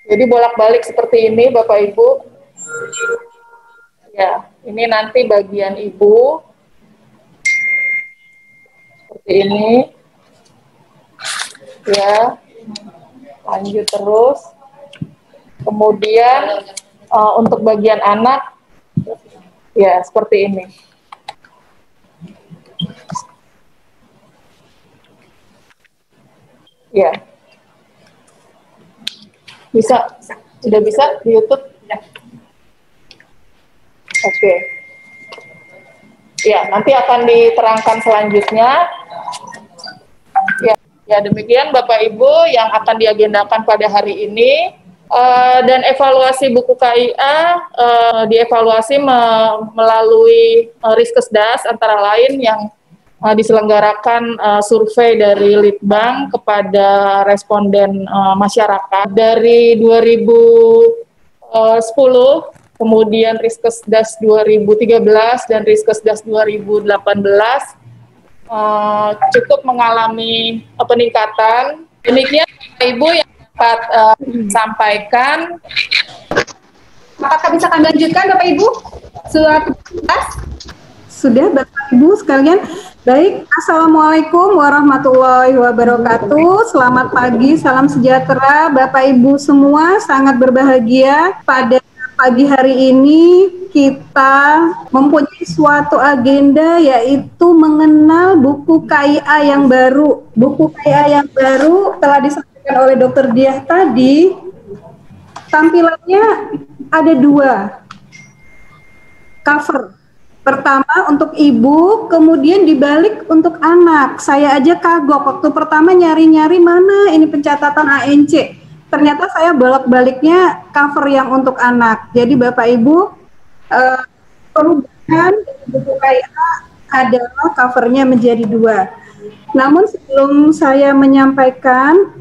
Jadi bolak-balik seperti ini, Bapak Ibu. Ya, ini nanti bagian ibu. Seperti ini. Ya, lanjut terus. Kemudian untuk bagian anak, ya seperti ini. Ya, bisa, sudah bisa di YouTube? Ya. Oke. Ya, nanti akan diterangkan selanjutnya. Ya, demikian Bapak Ibu yang akan diagendakan pada hari ini. Dan evaluasi buku KIA dievaluasi melalui Riskesdas antara lain yang diselenggarakan survei dari Litbang kepada responden masyarakat dari 2010, kemudian Riskesdas 2013 dan Riskesdas 2018 cukup mengalami peningkatan. Demikian Ibu yang dapat sampaikan. Apakah bisa kami lanjutkan Bapak Ibu? Sudah Bapak Ibu sekalian. Baik, Assalamualaikum warahmatullahi wabarakatuh. Selamat pagi, salam sejahtera Bapak Ibu semua. Sangat berbahagia pada pagi hari ini kita mempunyai suatu agenda, yaitu mengenal buku KIA yang baru. Buku KIA yang baru telah disampaikan oleh Dr. Diah tadi. Tampilannya ada dua cover. Pertama untuk ibu, kemudian dibalik untuk anak. Saya aja kagok waktu pertama nyari-nyari mana ini pencatatan ANC. Ternyata saya bolak-baliknya cover yang untuk anak. Jadi Bapak Ibu, perubahan buku KIA adalah covernya menjadi dua. Namun sebelum saya menyampaikan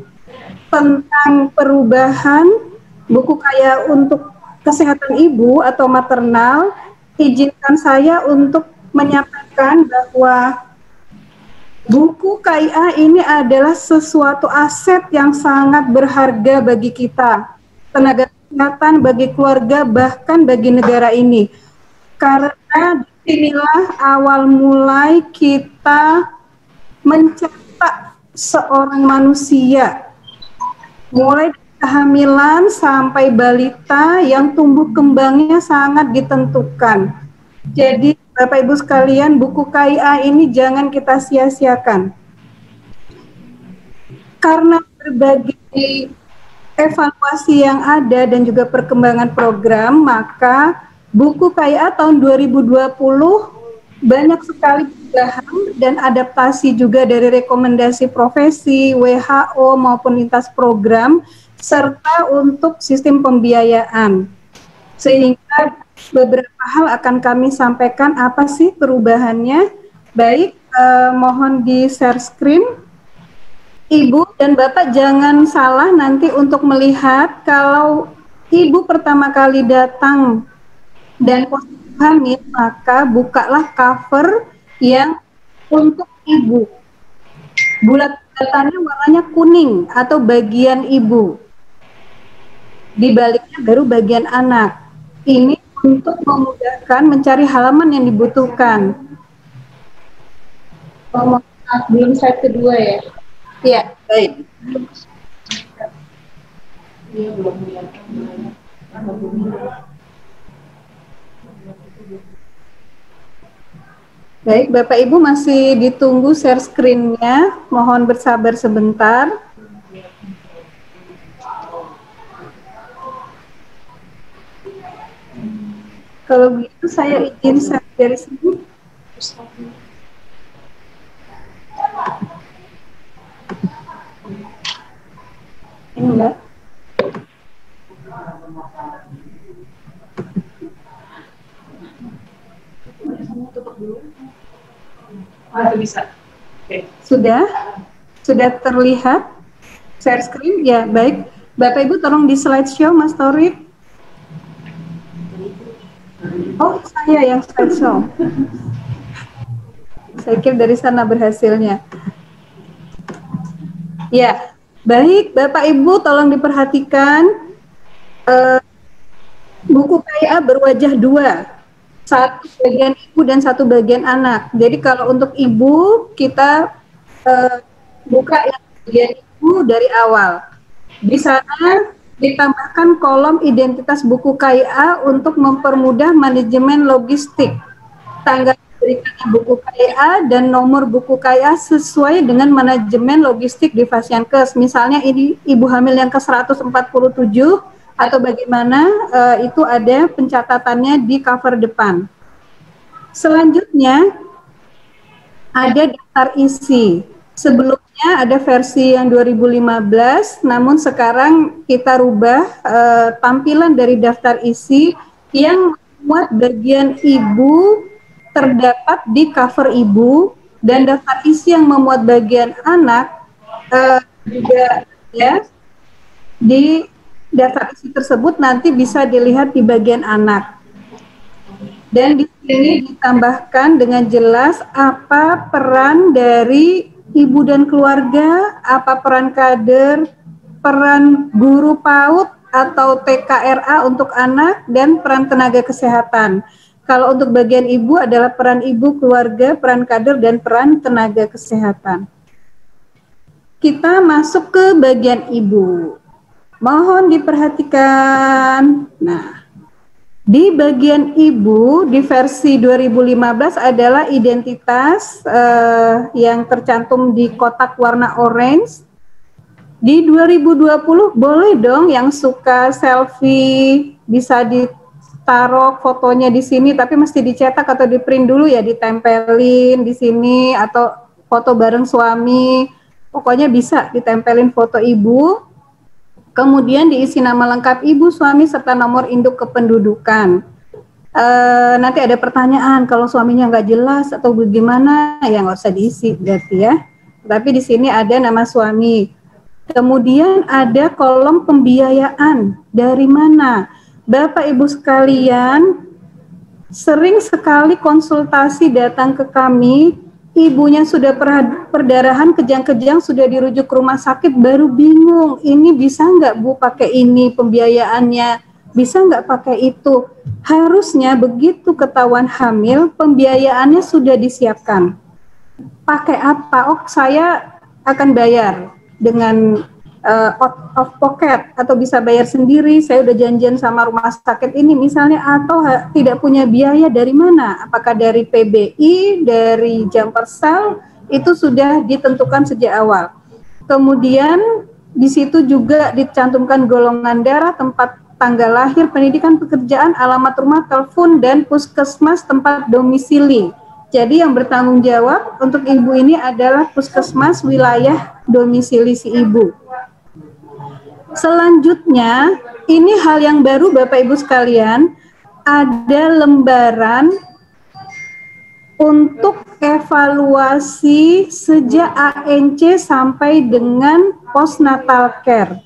tentang perubahan buku KIA untuk kesehatan ibu atau maternal, izinkan saya untuk menyampaikan bahwa buku KIA ini adalah sesuatu aset yang sangat berharga bagi kita, tenaga kesehatan, bagi keluarga, bahkan bagi negara ini. Karena inilah awal mulai kita mencetak seorang manusia, mulai kehamilan sampai balita yang tumbuh kembangnya sangat ditentukan. Jadi Bapak Ibu sekalian, buku KIA ini jangan kita sia-siakan. Karena berbagai evaluasi yang ada dan juga perkembangan program, maka buku KIA tahun 2020 banyak sekali perubahan dan adaptasi juga dari rekomendasi profesi, WHO maupun lintas program, serta untuk sistem pembiayaan. Sehingga beberapa hal akan kami sampaikan apa sih perubahannya. Baik, mohon di share screen. Ibu dan Bapak jangan salah nanti untuk melihat kalau Ibu pertama kali datang dan positif hamil, maka bukalah cover yang untuk Ibu. Bulat-bulatannya warnanya kuning atau bagian Ibu. Di baliknya baru bagian anak. Ini untuk memudahkan mencari halaman yang dibutuhkan. Belum slide kedua ya? Ya, baik. Baik, Bapak Ibu masih ditunggu share screen-nya. Mohon bersabar sebentar. Kalau begitu saya izin share dari sini. Ini Mbak. Bisa. Okay. Sudah terlihat share screen? Ya, baik. Bapak Ibu tolong di slideshow, Mas Torik. Oh, saya yang slideshow. Saya kira dari sana berhasilnya. Ya, baik Bapak Ibu tolong diperhatikan. Buku KIA berwajah dua, satu bagian ibu dan satu bagian anak. Jadi kalau untuk ibu kita buka yang bagian ibu dari awal. Di sana ditambahkan kolom identitas buku KIA untuk mempermudah manajemen logistik. Tanggal diberikannya buku KIA dan nomor buku KIA sesuai dengan manajemen logistik di Fasiankes. Misalnya ini ibu hamil yang ke-147 atau bagaimana, itu ada pencatatannya di cover depan. Selanjutnya ada daftar isi. Sebelumnya ada versi yang 2015, namun sekarang kita rubah tampilan dari daftar isi yang memuat bagian ibu terdapat di cover ibu, dan daftar isi yang memuat bagian anak juga ya di daftar isi tersebut nanti bisa dilihat di bagian anak. Dan di sini ditambahkan dengan jelas apa peran dari ibu dan keluarga, apa peran kader, peran guru PAUD atau TKRA untuk anak, dan peran tenaga kesehatan. Kalau untuk bagian ibu adalah peran ibu, keluarga, peran kader, dan peran tenaga kesehatan. Kita masuk ke bagian ibu. Mohon diperhatikan. Nah, di bagian ibu di versi 2015 adalah identitas yang tercantum di kotak warna orange. Di 2020 boleh dong yang suka selfie bisa ditaruh fotonya di sini, tapi mesti dicetak atau di print dulu ya, ditempelin di sini, atau foto bareng suami. Pokoknya bisa ditempelin foto ibu. Kemudian diisi nama lengkap ibu, suami, serta nomor induk kependudukan. Nanti ada pertanyaan, kalau suaminya nggak jelas atau bagaimana, ya nggak usah diisi berarti ya. Tapi di sini ada nama suami. Kemudian ada kolom pembiayaan. Dari mana? Bapak Ibu sekalian, sering sekali konsultasi datang ke kami, ibunya sudah perdarahan, kejang-kejang, sudah dirujuk ke rumah sakit, baru bingung, ini bisa nggak Bu pakai ini pembiayaannya, bisa nggak pakai itu. Harusnya begitu ketahuan hamil, pembiayaannya sudah disiapkan. Pakai apa? Oh, saya akan bayar dengan out of pocket, atau bisa bayar sendiri, saya udah janjian sama rumah sakit ini misalnya, atau tidak punya biaya, dari mana? Apakah dari PBI, dari Jampersel, itu sudah ditentukan sejak awal. Kemudian di situ juga dicantumkan golongan darah, tempat tanggal lahir, pendidikan, pekerjaan, alamat rumah, telepon, dan puskesmas tempat domisili. Jadi yang bertanggung jawab untuk ibu ini adalah puskesmas wilayah domisili si ibu. Selanjutnya, ini hal yang baru Bapak Ibu sekalian, ada lembaran untuk evaluasi sejak ANC sampai dengan postnatal care.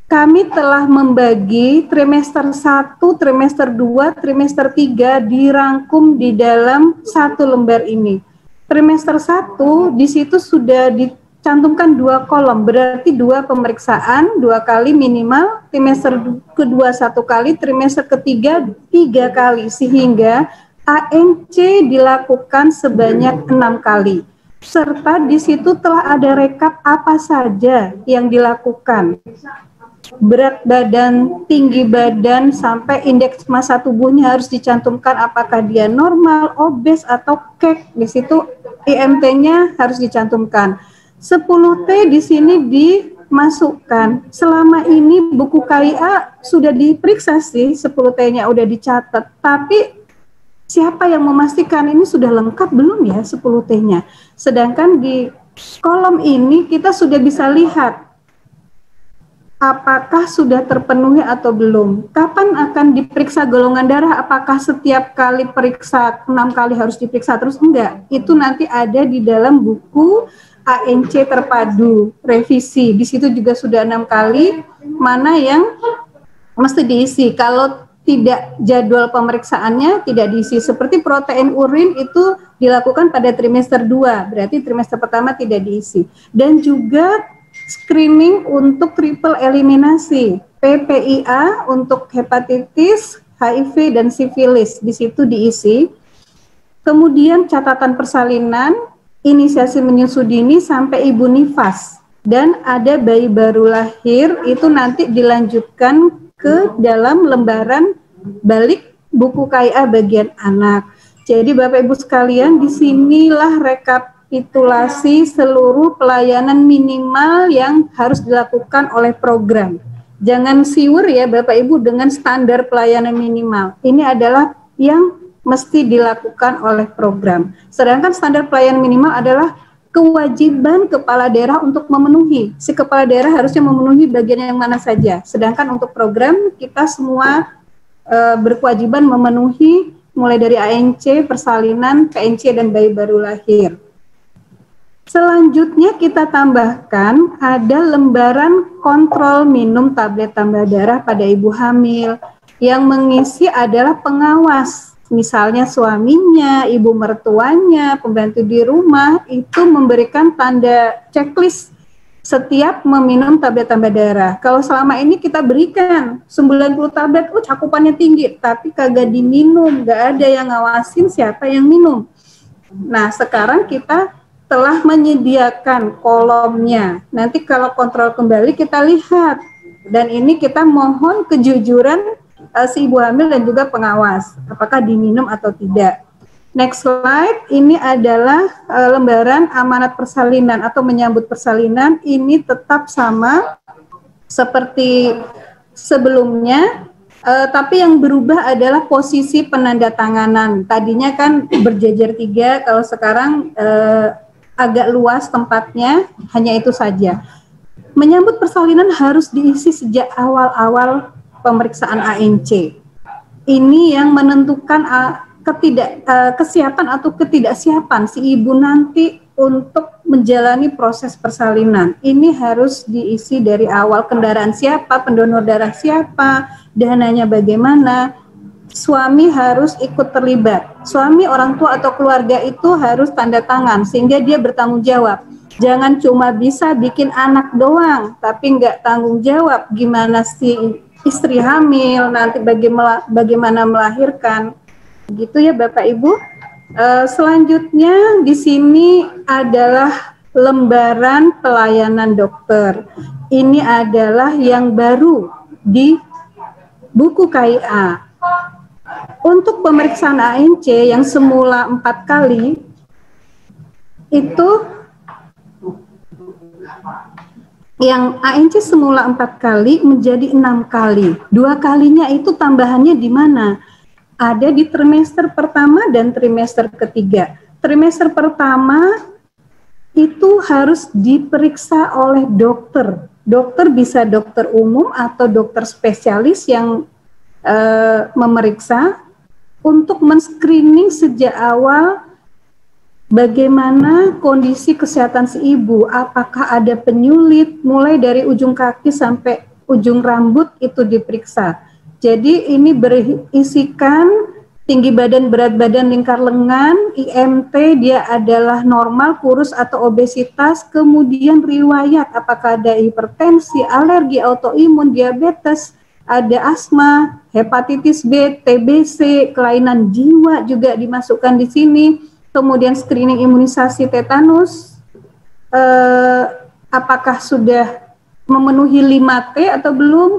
Kami telah membagi trimester 1, trimester 2, trimester 3 dirangkum di dalam satu lembar ini. Trimester 1 di situ sudah dicantumkan 2 kolom, berarti 2 pemeriksaan, 2 kali minimal, trimester kedua 1 kali, trimester ketiga 3 kali, sehingga ANC dilakukan sebanyak 6 kali. Serta di situ telah ada rekap apa saja yang dilakukan. Berat badan, tinggi badan, sampai indeks massa tubuhnya harus dicantumkan, apakah dia normal, obes, atau kek. Di situ IMT-nya harus dicantumkan. 10T di sini dimasukkan. Selama ini buku KIA sudah diperiksa sih, 10T-nya udah dicatat, tapi siapa yang memastikan ini sudah lengkap belum ya 10T-nya. Sedangkan di kolom ini kita sudah bisa lihat apakah sudah terpenuhi atau belum. Kapan akan diperiksa golongan darah? Apakah setiap kali periksa 6 kali harus diperiksa terus? Enggak. Itu nanti ada di dalam buku ANC terpadu revisi. Di situ juga sudah 6 kali mana yang mesti diisi. Kalau tidak, jadwal pemeriksaannya tidak diisi. Seperti protein urin itu dilakukan pada trimester 2, berarti trimester pertama tidak diisi. Dan juga screening untuk triple eliminasi. PPIA untuk hepatitis, HIV, dan sifilis. Di situ diisi. Kemudian catatan persalinan, inisiasi menyusui dini sampai ibu nifas. Dan ada bayi baru lahir, itu nanti dilanjutkan ke dalam lembaran balik buku KIA bagian anak. Jadi Bapak Ibu sekalian, disinilah rekapitulasi seluruh pelayanan minimal yang harus dilakukan oleh program. Jangan siwur ya Bapak Ibu dengan standar pelayanan minimal. Ini adalah yang mesti dilakukan oleh program. Sedangkan standar pelayanan minimal adalah kewajiban kepala daerah untuk memenuhi. Si kepala daerah harusnya memenuhi bagian yang mana saja. Sedangkan untuk program kita semua berkewajiban memenuhi mulai dari ANC, persalinan, PNC, dan bayi baru lahir. Selanjutnya kita tambahkan ada lembaran kontrol minum tablet tambah darah pada ibu hamil. Yang mengisi adalah pengawas. Misalnya suaminya, ibu mertuanya, pembantu di rumah, itu memberikan tanda checklist setiap meminum tablet tambah darah. Kalau selama ini kita berikan 90 tablet, cakupannya tinggi, tapi kagak diminum, gak ada yang ngawasin siapa yang minum. Nah, sekarang kita telah menyediakan kolomnya. Nanti kalau kontrol kembali kita lihat. Dan ini kita mohon kejujuran si ibu hamil dan juga pengawas, apakah diminum atau tidak. Next slide, ini adalah lembaran amanat persalinan atau menyambut persalinan. Ini tetap sama seperti sebelumnya, tapi yang berubah adalah posisi penandatanganan. Tadinya kan berjejer 3, kalau sekarang agak luas tempatnya, hanya itu saja. Menyambut persalinan harus diisi sejak awal-awal pemeriksaan ANC. Ini yang menentukan kesiapan atau ketidaksiapan si ibu nanti untuk menjalani proses persalinan. Ini harus diisi dari awal, kendaraan siapa, pendonor darah siapa, dananya bagaimana. Suami harus ikut terlibat. Suami, orang tua atau keluarga itu harus tanda tangan sehingga dia bertanggung jawab. Jangan cuma bisa bikin anak doang, tapi nggak tanggung jawab gimana si istri hamil, nanti bagaimana melahirkan. Gitu ya Bapak Ibu. Selanjutnya di sini adalah lembaran pelayanan dokter. Ini adalah yang baru di buku KIA. Untuk pemeriksaan ANC yang semula 4 kali, itu yang ANC semula 4 kali menjadi 6 kali. 2 kalinya itu tambahannya di mana? Ada di trimester pertama dan trimester ketiga. Trimester pertama itu harus diperiksa oleh dokter. Dokter bisa dokter umum atau dokter spesialis yang memeriksa untuk men-screening sejak awal bagaimana kondisi kesehatan si ibu, apakah ada penyulit, mulai dari ujung kaki sampai ujung rambut itu diperiksa. Jadi ini berisikan tinggi badan, berat badan, lingkar lengan, IMT dia adalah normal, kurus atau obesitas, kemudian riwayat apakah ada hipertensi, alergi, autoimun, diabetes, ada asma, hepatitis B, TBC, kelainan jiwa juga dimasukkan di sini. Kemudian screening imunisasi tetanus, apakah sudah memenuhi 5T atau belum,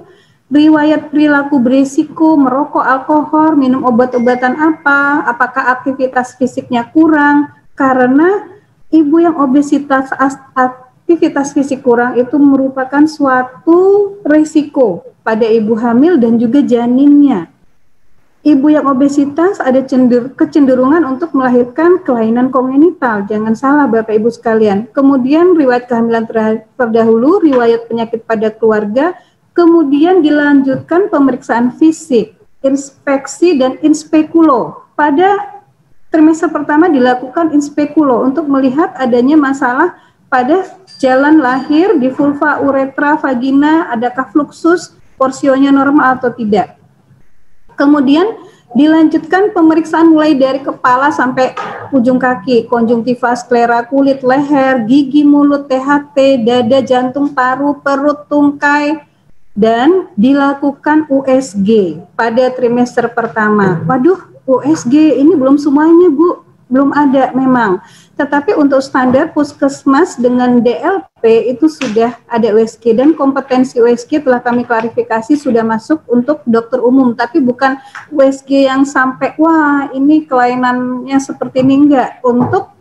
riwayat perilaku berisiko, merokok, alkohol, minum obat-obatan apa, apakah aktivitas fisiknya kurang, karena ibu yang obesitas, aktivitas fisik kurang itu merupakan suatu risiko pada ibu hamil dan juga janinnya. Ibu yang obesitas ada kecenderungan untuk melahirkan kelainan kongenital. Jangan salah Bapak Ibu sekalian. Kemudian riwayat kehamilan terdahulu, riwayat penyakit pada keluarga, kemudian dilanjutkan pemeriksaan fisik, inspeksi dan inspekulo. Pada trimester pertama dilakukan inspekulo untuk melihat adanya masalah pada jalan lahir di vulva, uretra, vagina, adakah fluxus, porsionya normal atau tidak. Kemudian dilanjutkan pemeriksaan mulai dari kepala sampai ujung kaki, konjungtiva, sklera kulit, leher, gigi, mulut, THT, dada, jantung, paru, perut, tungkai, dan dilakukan USG pada trimester pertama. Waduh, USG ini belum semuanya, Bu, belum ada memang. Tetapi untuk standar puskesmas dengan DLP itu sudah ada USG, dan kompetensi USG telah kami klarifikasi sudah masuk untuk dokter umum, tapi bukan USG yang sampai wah ini kelainannya seperti ini, enggak, untuk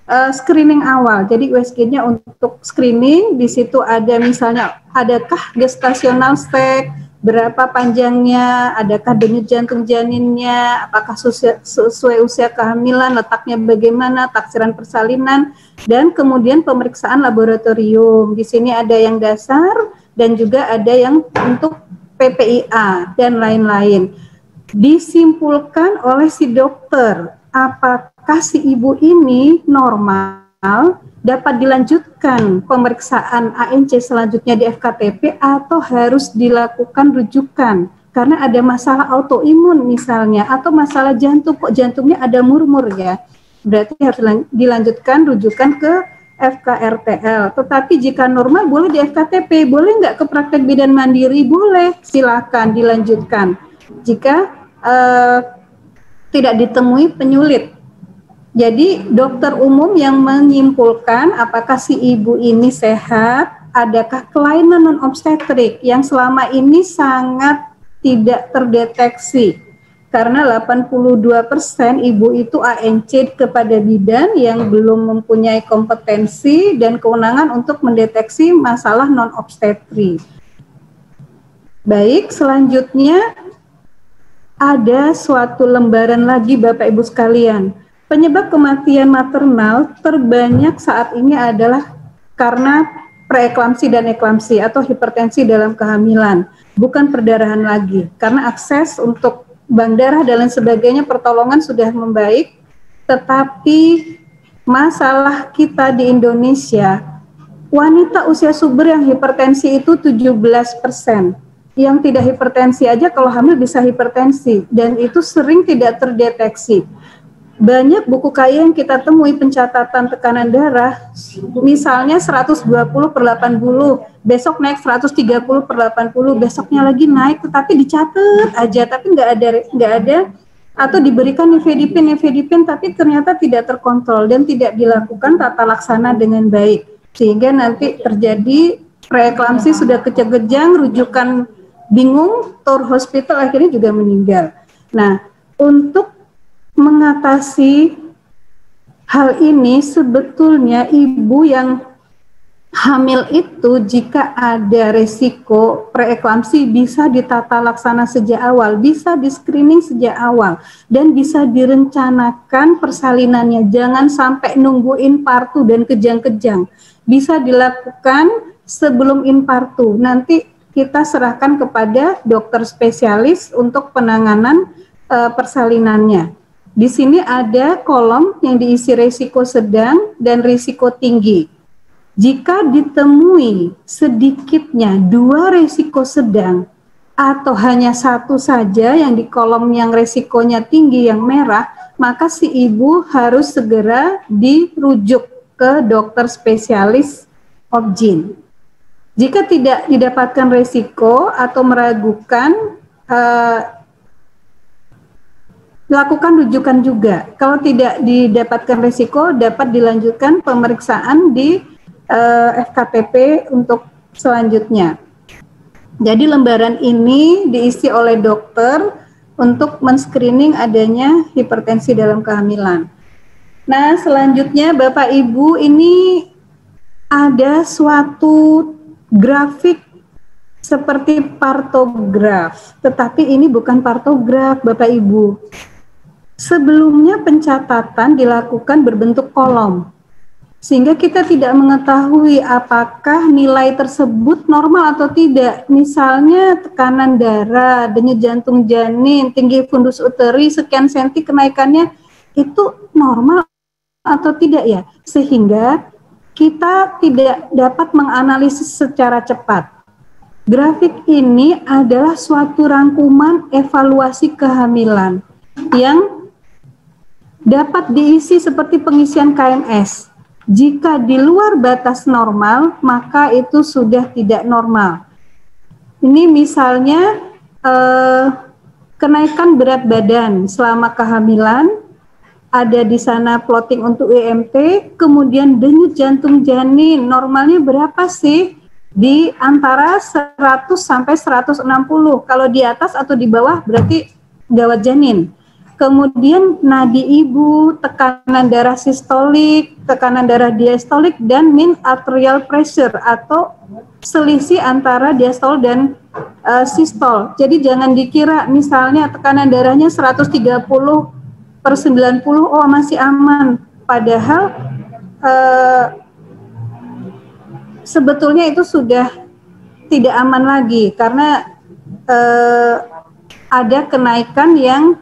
screening awal. Jadi USG-nya untuk screening, di situ ada misalnya adakah gestasional stage, berapa panjangnya, adakah denyut jantung janinnya, apakah sesuai usia kehamilan, letaknya bagaimana, taksiran persalinan, dan kemudian pemeriksaan laboratorium. Di sini ada yang dasar dan juga ada yang untuk PPIA dan lain-lain. Disimpulkan oleh si dokter apakah si ibu ini normal, dapat dilanjutkan pemeriksaan ANC selanjutnya di FKTP atau harus dilakukan rujukan karena ada masalah autoimun misalnya, atau masalah jantung, kok jantungnya ada murmur ya, berarti harus dilanjutkan rujukan ke FKRTL. Tetapi jika normal boleh di FKTP, boleh nggak ke praktek bidan mandiri? Boleh, silakan dilanjutkan jika tidak ditemui penyulit. Jadi dokter umum yang menyimpulkan apakah si ibu ini sehat, adakah kelainan non-obstetrik yang selama ini sangat tidak terdeteksi. Karena 82% ibu itu ANC kepada bidan yang belum mempunyai kompetensi dan kewenangan untuk mendeteksi masalah non-obstetrik. Baik, selanjutnya ada suatu lembaran lagi Bapak Ibu sekalian. Penyebab kematian maternal terbanyak saat ini adalah karena preeklamsi dan eklamsi atau hipertensi dalam kehamilan, bukan perdarahan lagi. Karena akses untuk bank darah dan lain sebagainya, pertolongan sudah membaik, tetapi masalah kita di Indonesia, wanita usia subur yang hipertensi itu 17%. Yang tidak hipertensi aja kalau hamil bisa hipertensi, dan itu sering tidak terdeteksi. Banyak buku kaya yang kita temui pencatatan tekanan darah, misalnya 120/80, besok naik 130/80, besoknya lagi naik, tetapi dicatat aja, tapi nggak ada, atau diberikan nifedipin, tapi ternyata tidak terkontrol dan tidak dilakukan tata laksana dengan baik, sehingga nanti terjadi preeklamsi sudah kejang-kejang, rujukan bingung, tour hospital akhirnya juga meninggal. Nah, untuk mengatasi hal ini sebetulnya ibu yang hamil itu jika ada resiko preeklamsi bisa ditata laksana sejak awal, bisa di screening sejak awal, dan bisa direncanakan persalinannya, jangan sampai nunggu infartu dan kejang-kejang. Bisa dilakukan sebelum infartu, nanti kita serahkan kepada dokter spesialis untuk penanganan persalinannya. Di sini ada kolom yang diisi risiko sedang dan risiko tinggi. Jika ditemui sedikitnya 2 risiko sedang atau hanya 1 saja yang di kolom yang risikonya tinggi yang merah, maka si ibu harus segera dirujuk ke dokter spesialis obgyn. Jika tidak didapatkan risiko atau meragukan, lakukan rujukan juga. Kalau tidak didapatkan risiko, dapat dilanjutkan pemeriksaan di FKTP untuk selanjutnya. Jadi lembaran ini diisi oleh dokter untuk men-screening adanya hipertensi dalam kehamilan. Nah, selanjutnya Bapak Ibu, ini ada suatu grafik seperti partograf, tetapi ini bukan partograf Bapak Ibu. Sebelumnya pencatatan dilakukan berbentuk kolom, sehingga kita tidak mengetahui apakah nilai tersebut normal atau tidak. Misalnya tekanan darah, denyut jantung janin, tinggi fundus uteri, sekian senti kenaikannya, itu normal atau tidak ya? Sehingga kita tidak dapat menganalisis secara cepat. Grafik ini adalah suatu rangkuman evaluasi kehamilan yang dapat diisi seperti pengisian KMS. Jika di luar batas normal, maka itu sudah tidak normal. Ini misalnya kenaikan berat badan selama kehamilan, ada di sana plotting untuk EMT, kemudian denyut jantung janin normalnya berapa sih? Di antara 100 sampai 160. Kalau di atas atau di bawah berarti gawat janin. Kemudian nadi ibu, tekanan darah sistolik, tekanan darah diastolik, dan mean arterial pressure atau selisih antara diastol dan sistol. Jadi jangan dikira misalnya tekanan darahnya 130/90, oh masih aman. Padahal sebetulnya itu sudah tidak aman lagi karena ada kenaikan yang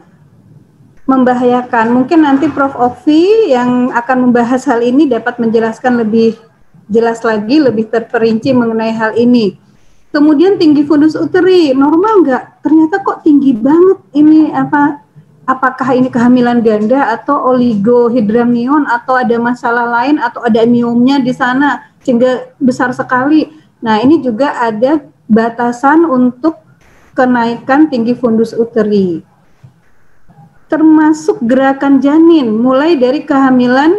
membahayakan. Mungkin nanti Prof. Ovi yang akan membahas hal ini dapat menjelaskan lebih jelas lagi, lebih terperinci mengenai hal ini. Kemudian tinggi fundus uteri, normal nggak? Ternyata kok tinggi banget ini, apakah ini kehamilan ganda atau oligohydramnion atau ada masalah lain atau ada miomnya di sana sehingga besar sekali. Nah, ini juga ada batasan untuk kenaikan tinggi fundus uteri. Termasuk gerakan janin mulai dari kehamilan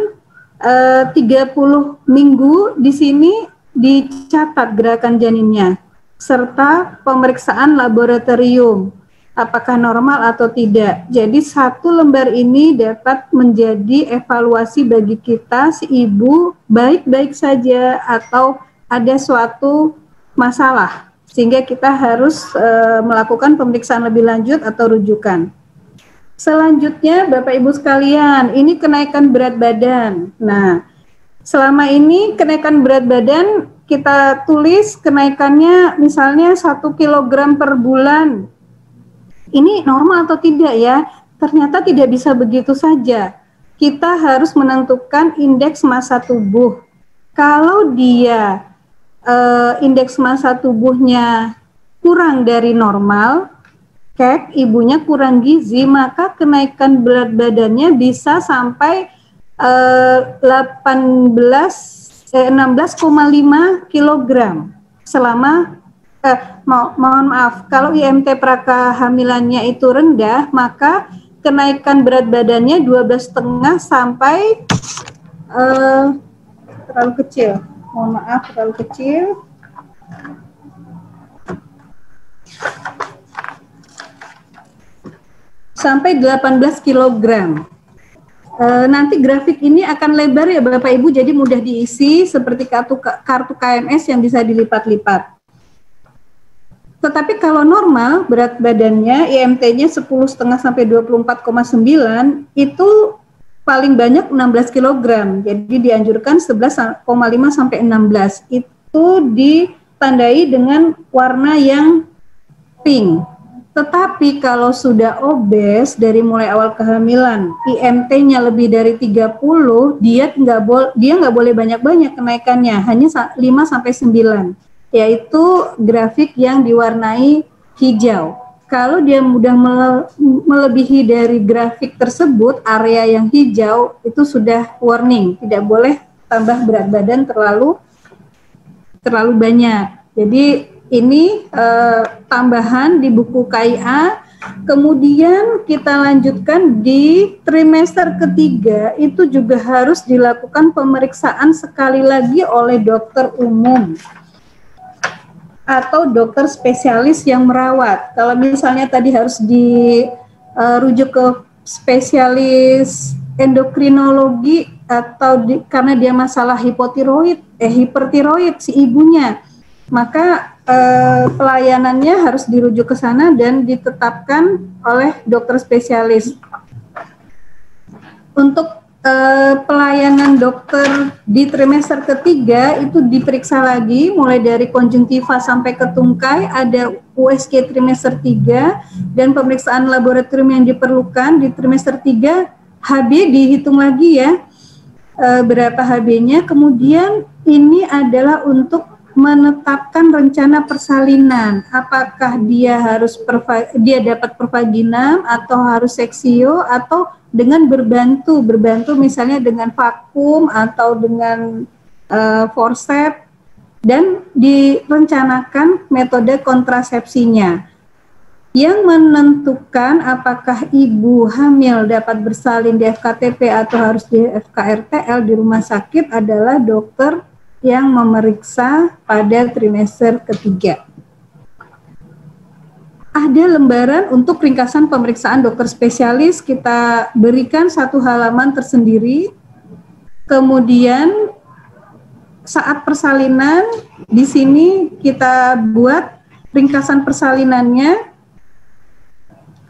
30 minggu di sini dicatat gerakan janinnya serta pemeriksaan laboratorium apakah normal atau tidak. Jadi satu lembar ini dapat menjadi evaluasi bagi kita si ibu baik-baik saja atau ada suatu masalah sehingga kita harus melakukan pemeriksaan lebih lanjut atau rujukan. Selanjutnya Bapak Ibu sekalian, ini kenaikan berat badan. Nah, selama ini kenaikan berat badan kita tulis kenaikannya misalnya 1 kg per bulan. Ini normal atau tidak ya? Ternyata tidak bisa begitu saja. Kita harus menentukan indeks massa tubuh. Kalau dia indeks massa tubuhnya kurang dari normal, ibunya kurang gizi, maka kenaikan berat badannya bisa sampai 16,5 kg selama mohon maaf, kalau IMT prakahamilannya itu rendah, maka kenaikan berat badannya 12,5 sampai terlalu kecil. Mohon maaf, terlalu kecil. Sampai 18 kg. Nanti grafik ini akan lebar ya Bapak Ibu, jadi mudah diisi seperti kartu KMS yang bisa dilipat-lipat. Tetapi kalau normal berat badannya IMT-nya 10,5 sampai 24,9 itu paling banyak 16 kg. Jadi dianjurkan 11,5 sampai 16. Itu ditandai dengan warna yang pink. Tetapi kalau sudah obes dari mulai awal kehamilan, IMT-nya lebih dari 30, dia nggak boleh banyak-banyak kenaikannya, hanya 5 sampai 9, yaitu grafik yang diwarnai hijau. Kalau dia mudah melebihi dari grafik tersebut, area yang hijau itu sudah warning, tidak boleh tambah berat badan terlalu banyak. Jadi ini tambahan di buku KIA. Kemudian kita lanjutkan di trimester ketiga, itu juga harus dilakukan pemeriksaan sekali lagi oleh dokter umum atau dokter spesialis yang merawat. Kalau misalnya tadi harus dirujuk ke spesialis endokrinologi atau karena dia masalah hipertiroid si ibunya, maka pelayanannya harus dirujuk ke sana dan ditetapkan oleh dokter spesialis. Untuk pelayanan dokter di trimester ketiga itu diperiksa lagi mulai dari konjungtiva sampai ke tungkai, ada USG trimester 3 dan pemeriksaan laboratorium yang diperlukan di trimester 3, HB dihitung lagi ya, berapa HB-nya. Kemudian ini adalah untuk menetapkan rencana persalinan, apakah dia dapat pervaginam atau harus seksio atau dengan berbantu misalnya dengan vakum atau dengan forceps dan direncanakan metode kontrasepsinya. Yang menentukan apakah ibu hamil dapat bersalin di FKTP atau harus di FKRTL di rumah sakit adalah dokter yang memeriksa pada trimester ketiga. Ada lembaran untuk ringkasan pemeriksaan dokter spesialis, kita berikan satu halaman tersendiri. Kemudian saat persalinan, di sini kita buat ringkasan persalinannya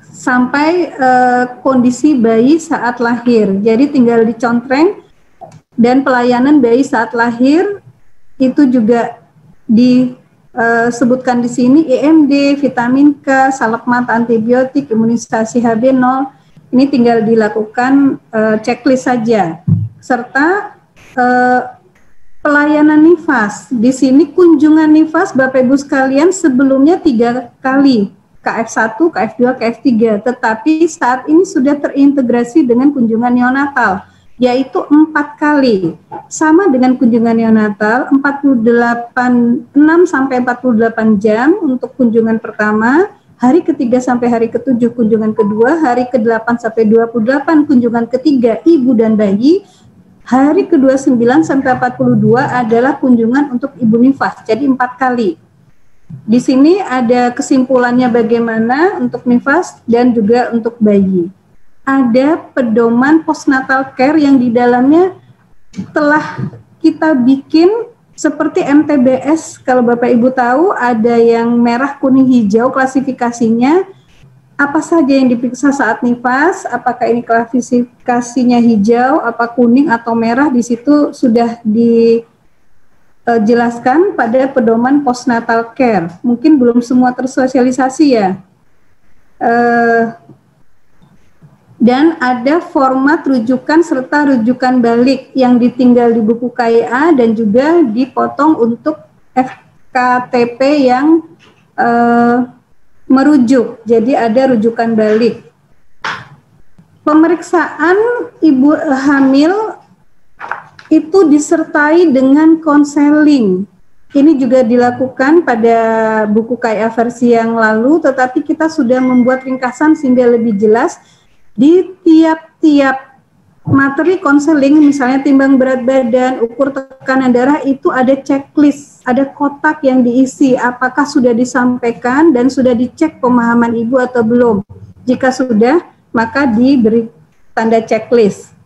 sampai kondisi bayi saat lahir. Jadi tinggal dicontreng, dan pelayanan bayi saat lahir itu juga disebutkan di sini, IMD, vitamin K, salep mata, antibiotik, imunisasi HB0. Ini tinggal dilakukan checklist saja. Serta pelayanan nifas. Di sini kunjungan nifas Bapak Ibu sekalian sebelumnya 3 kali. KF1, KF2, KF3, tetapi saat ini sudah terintegrasi dengan kunjungan neonatal, yaitu 4 kali. Sama dengan kunjungan neonatal, 6-48 jam untuk kunjungan pertama, hari ketiga sampai hari ke-7 kunjungan kedua, hari ke-8 sampai 28 kunjungan ketiga ibu dan bayi, hari ke-29 sampai 42 adalah kunjungan untuk ibu nifas, jadi 4 kali. Di sini ada kesimpulannya bagaimana untuk nifas dan juga untuk bayi. Ada pedoman postnatal care yang di dalamnya telah kita bikin seperti MTBS. Kalau Bapak Ibu tahu ada yang merah, kuning, hijau klasifikasinya. Apa saja yang diperiksa saat nifas, apakah ini klasifikasinya hijau, apa kuning atau merah, di situ sudah jelaskan pada pedoman postnatal care. Mungkin belum semua tersosialisasi ya. Dan ada format rujukan serta rujukan balik yang ditinggal di buku KIA dan juga dipotong untuk FKTP yang merujuk. Jadi ada rujukan balik. Pemeriksaan ibu hamil itu disertai dengan konseling. Ini juga dilakukan pada buku KIA versi yang lalu, tetapi kita sudah membuat ringkasan sehingga lebih jelas. Di tiap-tiap materi konseling, misalnya timbang berat badan, ukur tekanan darah, itu ada checklist, ada kotak yang diisi, apakah sudah disampaikan dan sudah dicek pemahaman ibu atau belum. Jika sudah, maka diberi tanda checklist.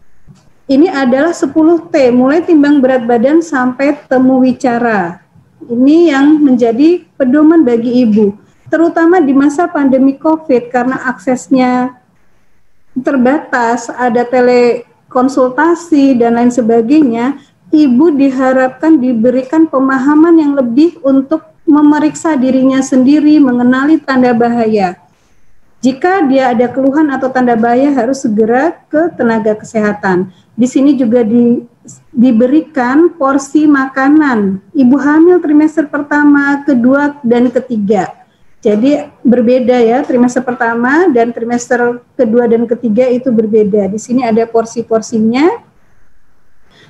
Ini adalah 10T, mulai timbang berat badan sampai temu wicara. Ini yang menjadi pedoman bagi ibu, terutama di masa pandemi COVID, karena aksesnya terbatas, ada telekonsultasi dan lain sebagainya. Ibu diharapkan diberikan pemahaman yang lebih untuk memeriksa dirinya sendiri, mengenali tanda bahaya. Jika dia ada keluhan atau tanda bahaya, harus segera ke tenaga kesehatan. Di sini juga diberikan porsi makanan ibu hamil trimester pertama, kedua, dan ketiga. Jadi berbeda ya, trimester pertama dan trimester kedua dan ketiga itu berbeda. Di sini ada porsi-porsinya.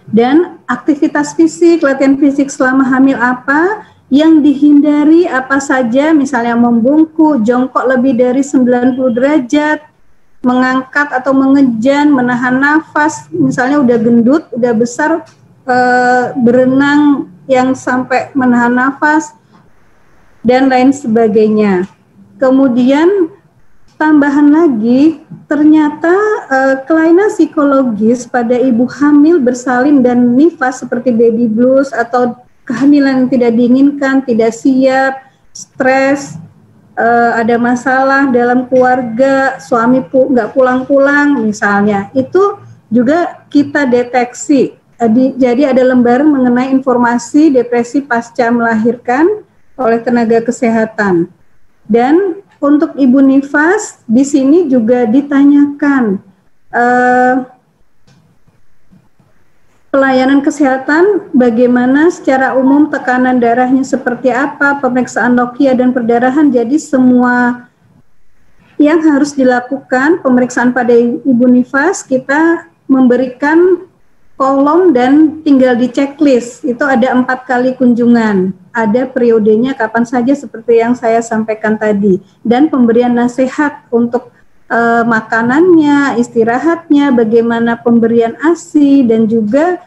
Dan aktivitas fisik, latihan fisik selama hamil apa, yang dihindari apa saja, misalnya membungkuk, jongkok lebih dari 90 derajat, mengangkat atau mengejan, menahan nafas, misalnya udah gendut, udah besar, berenang yang sampai menahan nafas, dan lain sebagainya. Kemudian tambahan lagi, ternyata kelainan psikologis pada ibu hamil bersalin dan nifas seperti baby blues atau kehamilan yang tidak diinginkan, tidak siap, stres, ada masalah dalam keluarga, suami nggak pulang-pulang misalnya, itu juga kita deteksi. Jadi ada lembaran mengenai informasi depresi pasca melahirkan oleh tenaga kesehatan. Dan untuk ibu nifas di sini juga ditanyakan pelayanan kesehatan bagaimana secara umum, tekanan darahnya seperti apa, pemeriksaan lokia dan perdarahan. Jadi semua yang harus dilakukan pemeriksaan pada ibu nifas kita memberikan kolom dan tinggal di checklist. Itu ada 4 kali kunjungan. Ada periodenya kapan saja seperti yang saya sampaikan tadi. Dan pemberian nasihat untuk makanannya, istirahatnya, bagaimana pemberian ASI, dan juga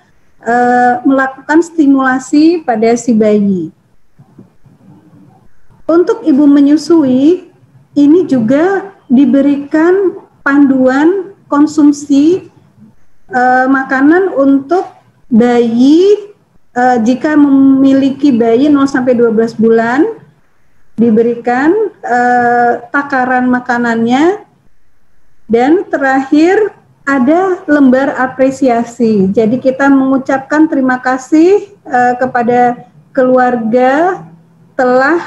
melakukan stimulasi pada si bayi. Untuk ibu menyusui, ini juga diberikan panduan konsumsi makanan untuk bayi jika memiliki bayi 0-12 bulan, diberikan takaran makanannya, dan terakhir ada lembar apresiasi. Jadi kita mengucapkan terima kasih kepada keluarga telah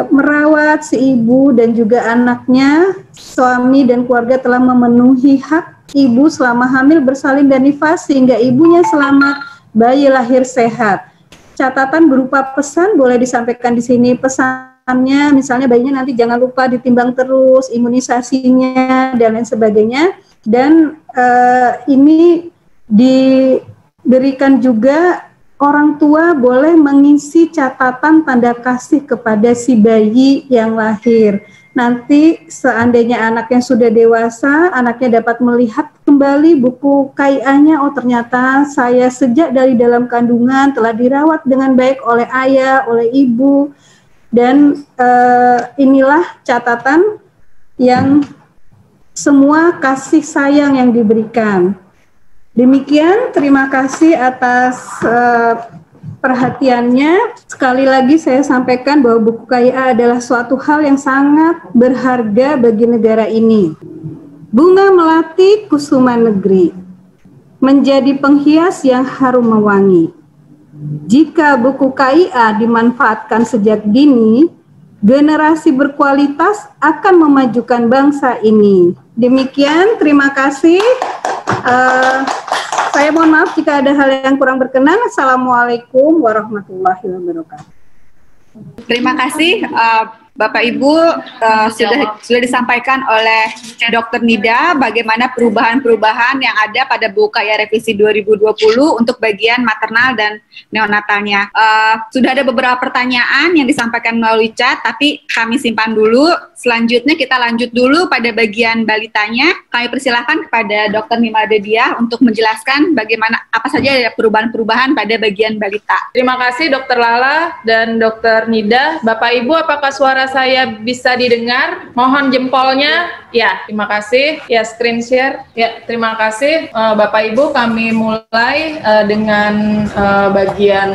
merawat si ibu dan juga anaknya. Suami dan keluarga telah memenuhi hak ibu selama hamil, bersalin dan nifas sehingga ibunya selamat, bayi lahir sehat. Catatan berupa pesan boleh disampaikan di sini. Pesannya misalnya bayinya nanti jangan lupa ditimbang terus, imunisasinya dan lain sebagainya. Dan ini diberikan juga orang tua boleh mengisi catatan tanda kasih kepada si bayi yang lahir. Nanti seandainya anaknya sudah dewasa, anaknya dapat melihat kembali buku KIA-nya, oh ternyata saya sejak dari dalam kandungan telah dirawat dengan baik oleh ayah, oleh ibu, dan inilah catatan yang semua kasih sayang yang diberikan. Demikian, terima kasih atas perhatiannya. Sekali lagi saya sampaikan bahwa buku KIA adalah suatu hal yang sangat berharga bagi negara ini. Bunga melati kusuma negeri, menjadi penghias yang harum mewangi. Jika buku KIA dimanfaatkan sejak dini, generasi berkualitas akan memajukan bangsa ini. Demikian, terima kasih. Saya mohon maaf jika ada hal yang kurang berkenan. Assalamualaikum warahmatullahi wabarakatuh. Terima kasih Bapak Ibu, sudah disampaikan oleh Dr. Nida bagaimana perubahan-perubahan yang ada pada buku KIA revisi 2020 untuk bagian maternal dan neonatalnya. Sudah ada beberapa pertanyaan yang disampaikan melalui chat, tapi kami simpan dulu. Selanjutnya kita lanjut dulu pada bagian balitanya. Kami persilahkan kepada Dr. Nimade Diah untuk menjelaskan bagaimana apa saja perubahan-perubahan pada bagian balita. Terima kasih Dr. Lala dan Dr. Nida. Bapak Ibu, apakah suara saya bisa didengar? Mohon jempolnya. Ya, terima kasih. Ya, screen share. Ya, terima kasih. Bapak Ibu, kami mulai dengan bagian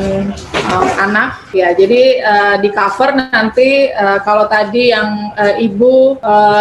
anak. Ya, jadi di cover nanti kalau tadi yang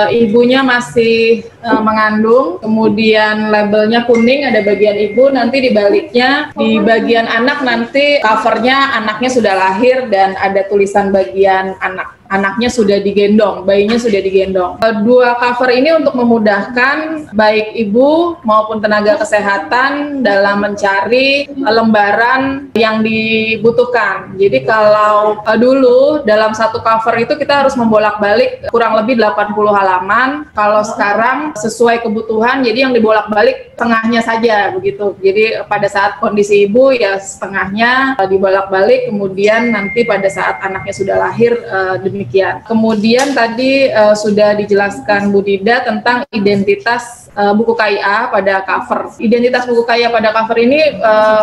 ibunya masih mengandung, kemudian labelnya kuning, ada bagian ibu, nanti di baliknya di bagian anak nanti covernya anaknya sudah lahir dan ada tulisan bagian anak. Anaknya sudah digendong, bayinya sudah digendong. Dua cover ini untuk memudahkan baik ibu maupun tenaga kesehatan dalam mencari lembaran yang dibutuhkan. Jadi kalau dulu dalam satu cover itu kita harus membolak-balik kurang lebih 80 halaman. Kalau sekarang sesuai kebutuhan, jadi yang dibolak-balik setengahnya saja begitu. Jadi pada saat kondisi ibu ya setengahnya dibolak-balik, kemudian nanti pada saat anaknya sudah lahir demikian. Kemudian tadi sudah dijelaskan Bu Dida tentang identitas buku KIA pada cover. Identitas buku KIA pada cover ini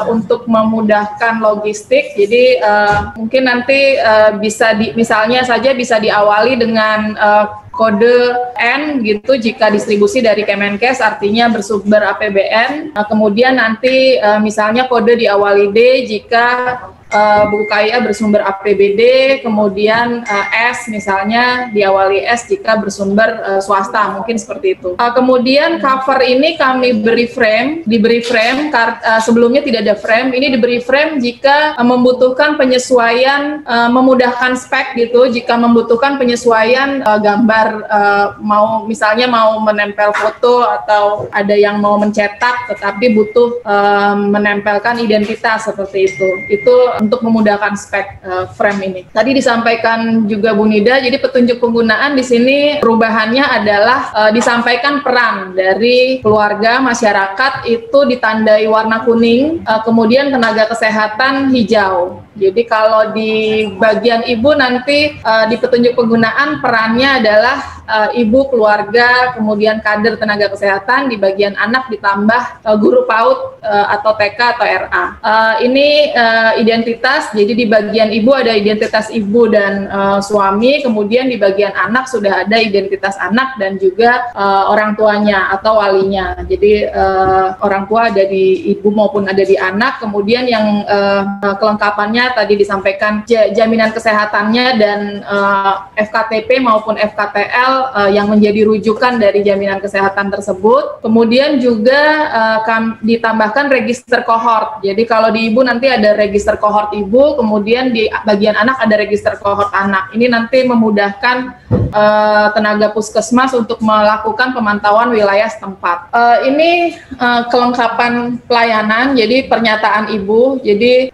untuk memudahkan logistik. Jadi mungkin nanti misalnya saja bisa diawali dengan kode N gitu jika distribusi dari Kemenkes, artinya bersumber APBN. Kemudian nanti misalnya kode diawali D jika buku KIA bersumber APBD, kemudian S misalnya diawali S jika bersumber swasta, mungkin seperti itu. Kemudian cover ini kami diberi frame, sebelumnya tidak ada frame, ini diberi frame jika membutuhkan penyesuaian, memudahkan spek gitu, jika membutuhkan penyesuaian gambar, misalnya mau menempel foto atau ada yang mau mencetak tetapi butuh menempelkan identitas seperti itu. Itu untuk memudahkan spek frame ini. Tadi disampaikan juga Bu Nida, jadi petunjuk penggunaan di sini perubahannya adalah disampaikan peran dari keluarga, masyarakat itu ditandai warna kuning, kemudian tenaga kesehatan hijau. Jadi kalau di bagian ibu nanti di petunjuk penggunaan perannya adalah ibu, keluarga, kemudian kader tenaga kesehatan, di bagian anak ditambah guru PAUD atau TK atau RA. Ini identitas, jadi di bagian ibu ada identitas ibu dan suami, kemudian di bagian anak sudah ada identitas anak dan juga orang tuanya atau walinya. Jadi orang tua ada di ibu maupun ada di anak, kemudian yang kelengkapannya tadi disampaikan jaminan kesehatannya dan FKTP maupun FKTL yang menjadi rujukan dari jaminan kesehatan tersebut. Kemudian juga ditambahkan register kohort. Jadi kalau di ibu nanti ada register kohort ibu, kemudian di bagian anak ada register kohort anak. Ini nanti memudahkan tenaga puskesmas untuk melakukan pemantauan wilayah setempat. Ini kelengkapan pelayanan, jadi pernyataan ibu, jadi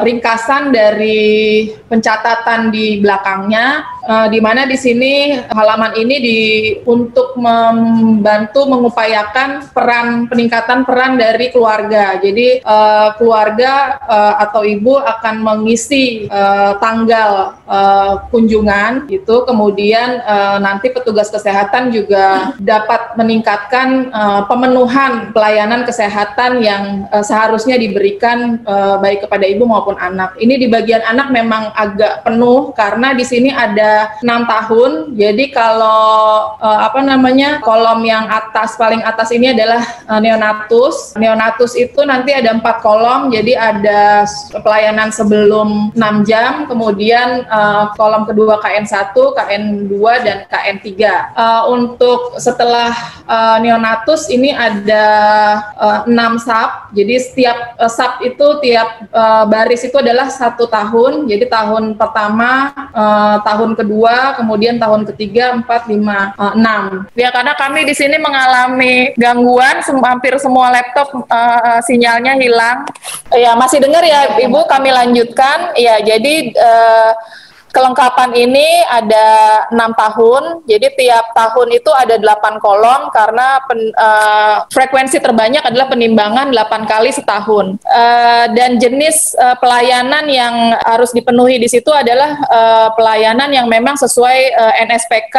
ringkasan dari pencatatan di belakangnya, di mana di sini halaman ini untuk membantu mengupayakan peningkatan peran dari keluarga. Jadi keluarga atau ibu akan mengisi tanggal kunjungan gitu, kemudian nanti petugas kesehatan juga dapat meningkatkan pemenuhan pelayanan kesehatan yang seharusnya diberikan baik kepada ibu maupun anak. Ini di bagian anak memang agak penuh karena di sini ada 6 tahun. Jadi kalau kolom yang paling atas ini adalah neonatus. Neonatus itu nanti ada 4 kolom. Jadi ada pelayanan sebelum 6 jam, kemudian kolom kedua KN1, KN2 dan KN3. Untuk setelah neonatus ini ada 6 sub. Jadi setiap sub itu tiap baris itu adalah 1 tahun. Jadi tahun pertama, tahun kedua, kemudian tahun ketiga, 4, 5, 6. Ya, karena kami di sini mengalami gangguan, hampir semua laptop sinyalnya hilang. Ya, masih dengar ya Ibu, kami lanjutkan. Ya, jadi kelengkapan ini ada 6 tahun, jadi tiap tahun itu ada 8 kolom karena frekuensi terbanyak adalah penimbangan 8 kali setahun. Dan jenis pelayanan yang harus dipenuhi di situ adalah pelayanan yang memang sesuai NSPK